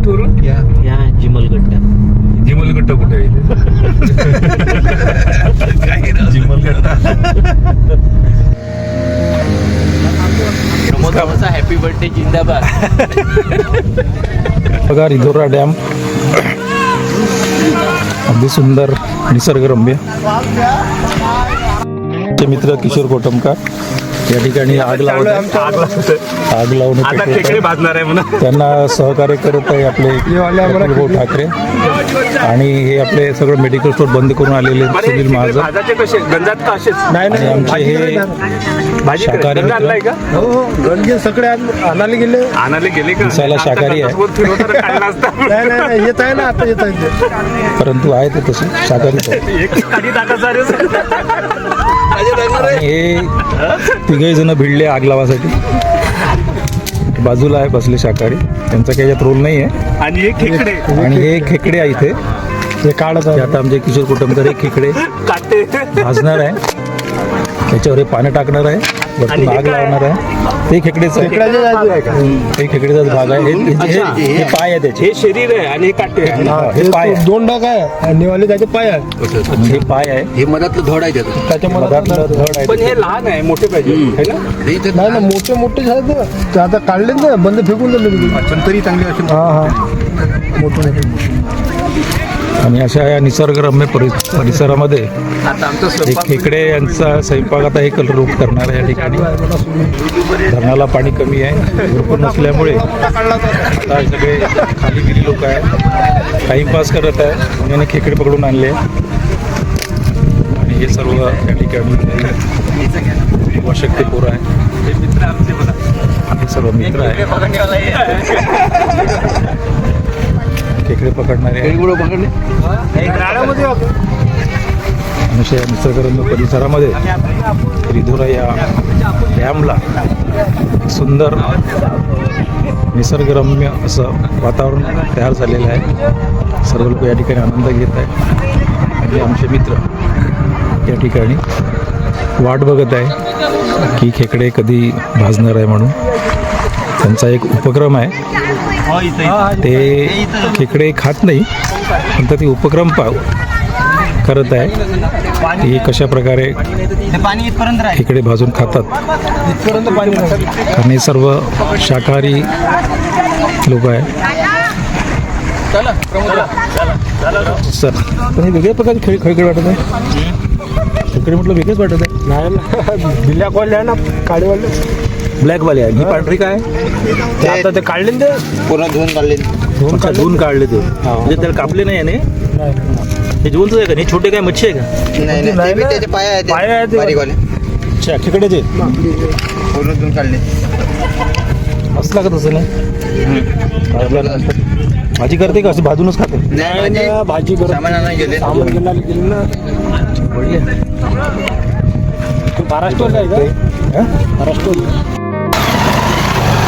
इथवरून या जिमलगट्टा. जिमलगट्टा कुठे आहे? जिमलगट्टा प्रमोद मामाचा हॅपी बर्थडे जिंदाबाद. बघा रिधोरा डॅम अगदी सुंदर निसर्गरम्य. ते मित्र किशोर कोटमकर या ठिकाणी आग लावून आता खेकडे भाजणार आहे म्हणा. त्यांना सहकार्य करत आहे आपले भाऊ ठाकरे आणि हे आपले सगळं मेडिकल स्टोर बंद करून आलेले सुनील महाजन भाजाचे कसे गंजात का असेच? आणि आमचे हे भाजी शाकाहारी गंज आणलाय मित्र का? गणगे सगळे आणायला गेले. आणायला गेले का? दिसायला शाकाहारी आहे. नाही येत आहे ना, आता येत आहे. परंतु आहे ते तसे शाकाहारीच आहे. आणि हे तिघही जण भिडले आग लावासाठी. बाजूला आहे बसले शाकाहारी, त्यांचा काही याच्यात रोल नाही आहे. आणि हे खेकडे आणि हे खेकडे आहे इथे, हे काढत आहे आता आमचे किशोर कुटुंबकर. हे खेकडे काटे भाजणार आहे, त्याच्यावर हे पानं टाकणार आहे, वरतून आग लावणार आहे. ते खेकडेच आहे, हे खेकडेचाच भाग आहे. हे पाय आहे त्याचे, हे शरीर आहे आणि हे काटे आहे. हे पाय आहे. दोन डाग आहे आणि वाले त्याचे पाय आहे. हे पाय आहे, हे मधातलं धड आहे त्याचं. त्याच्या मधातलं धड आहे. पण हे लहान आहे, मोठे पाहिजे है ना? नाही ना, मोठे मोठे आहेत ना. ते आता काढले ना, बंद फेकून दिले. पण तरी चांगले असेल. हा मोठे मोठे. आणि अशा या निसर्गरम्य परिसरामध्ये आता आमचं हे स्वयंपाक खेकडे यांचा स्वयंपाक आता हे कलररूप करणार आहे. या ठिकाणी धरणाला पाणी कमी आहे, भरपूर नसल्यामुळे आता सगळे खाली गेली लोक आहेत, टाइमपास करत आहे. याने खेकडे पकडून आणले आणि हे सर्व या ठिकाणी वशक्ती पोरं आहे. हे मित्र आमचे बघा. हे सर्व मित्र आहे, खेकडे पकडणारे आहे. अशा या निसर्गरम्य परिसरामध्ये रिधोरा या डॅमला सुंदर निसर्गरम्य असं वातावरण तयार झालेलं आहे. सर्व लोक या ठिकाणी आनंद घेत आहेत आणि आमचे मित्र या ठिकाणी वाट बघत आहे की खेकडे कधी भाजणार आहे म्हणून. त्यांचा एक उपक्रम आहे, ते खेकडे खात नाही पण ते उपक्रम करत आहे की कशा प्रकारे खेकडे भाजून खातात. कारण हे सर्व शाकाहारी लोक आहे. सर पण हे वेगळ्या प्रकारचे खेकडे वाटत आहे. खेकडे म्हटलं वेगळेच वाटत आहे. नाही ना, ब्लॅक वाले आहे ना, काळेवाले. ब्लॅकवाले आहे, ही पांढरी काय ते आता ते काढले ना, ते पूर्ण धुवून काढले. धुवून काढले ते, म्हणजे त्याला कापले नाही याने. हे जिवंतच आहे का? हे छोटे काय मच्छी आहे का? नाही ते बी त्याचे पाय आहेत, पाय आहेत ते. बारीकवाले. अच्छा, खेकड्याचे पूर्ण धुवून काढले. असं लागत असेल ना. भाजी करते का अशी भाजूनच खाते? नाही भाजी करून सामान आणायला गेले. सामान गेला गेले ना. बढिया. महाराष्ट्राला आहे का? हं? महाराष्ट्राला.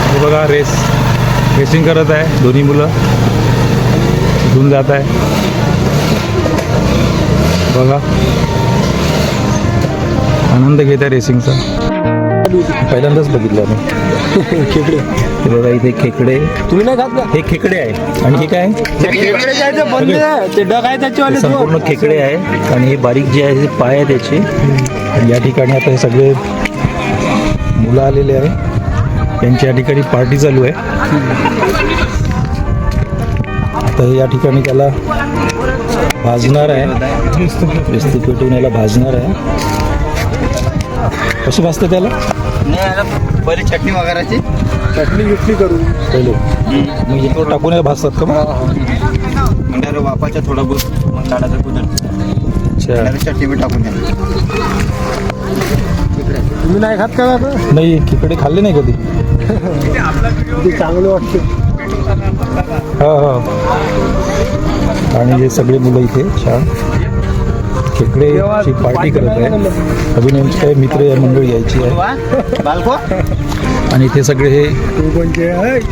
हे बघा रेसिंग करत आहे दोन्ही मुलं, इथून जात आहे बघा, आनंद घेत आहे रेसिंगचा. पहिल्यांदाच बघितलं मी खेकडे. हे बघा इथे खेकडे. तुम्ही नाही खात का? हे खेकडे आहे आणि हे काय खेकडे जायचे बंद आहे. ते डग आहे त्याच्यावाले. संपूर्ण खेकडे आहे आणि हे बारीक जे आहे ते पाय आहे त्याचे. आणि या ठिकाणी आता हे सगळे मुलं आलेले आहे, त्यांच्या या ठिकाणी पार्टी चालू आहे. आता हे या ठिकाणी त्याला भाजणार आहे, रिस्ती पेटून याला भाजणार आहे. कशी भाजते त्याला? पहिले चटणी वगैरेची चटणी गिटणी करू पहिले मग याच्यावर टाकून याला भाजतात का मग? म्हणजे वापाच्या थोडा बहुत मग काढायचं कुदर. अच्छा, चटणी बी टाकून द्या. तुम्ही नाही खात का आता? नाही खेकडे खाल्ले नाही कधी. ते चांगलं वाटतं. हा हा. आणि हे सगळे मुलं इथे छान खेकडेची पार्टी करत आहे. अभिनयचे काही मित्र या मंडळी यायची आहे बालको आणि ते सगळे हे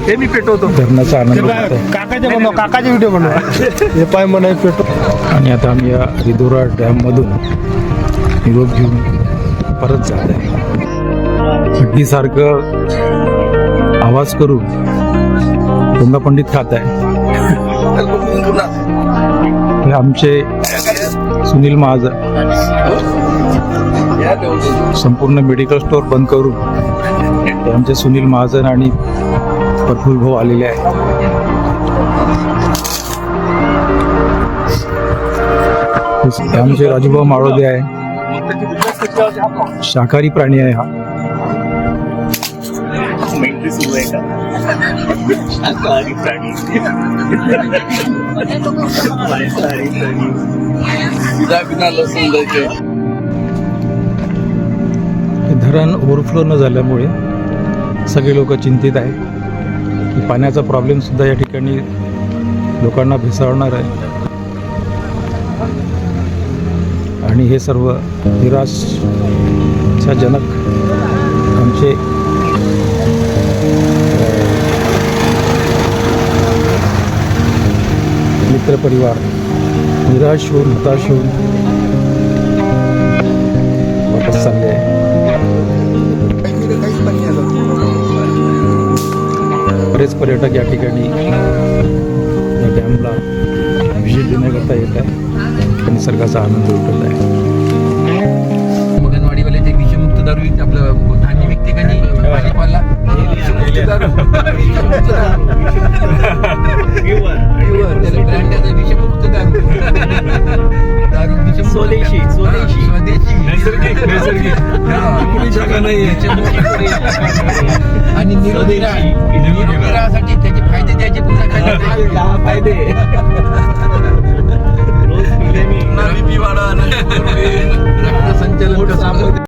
ते मी पेटवतो. धरणाचा आनंद घेत आहे. काकाचे व्हिडिओ बनवा. हे पाय म्हणाय पेटो. आणि आता आम्ही या रिधोरा डॅममधून निरोप घेऊन परत जात आहे. हड्डीसारखं आवाज करून गंगा पंडित खात आहे. हे आमचे सुनील महाजन संपूर्ण मेडिकल स्टोअर बंद करून हे आमचे सुनील महाजन आणि प्रफुल्ल भाऊ आलेले आहे. हे आमचे राजूभाऊ माळोदे आहे. शाकाहारी प्राणी आहे हा. मेंटरी सुरू आहे का शाकाहारी प्राणी मांसाहारी प्राणी बिना लसूण द्यायचे. हे धरण ओव्हरफ्लो न झाल्यामुळे सगळे लोक चिंतित आहे की पाण्याचा प्रॉब्लेम सुद्धा या ठिकाणी लोकांना भेसावणार आहे आणि हे सर्व निराशाजनक आमचे मित्रपरिवार निराश होऊन हताश होऊन वापस चालले आहे. बरेच पर्यटक या ठिकाणी या डॅमला व्हिजिट देण्याकरता येत आहे. निसर्गाचा आनंद लुटत आहे. मगनवाडीवाले ते विषमुक्त दारू आपलं धान्य विकते का नाही भाजीपाला विषमुक्त दारू त्याला brand आहे, विषमुक्त दारू दारू विषमुक्त स्वदेशी स्वदेशी नैसर्गिक आणि निरोगीरासाठी त्याचे फायदे द्यायचे पुन्हा फायदे रोज पिल्याने रक्त संचलन कसं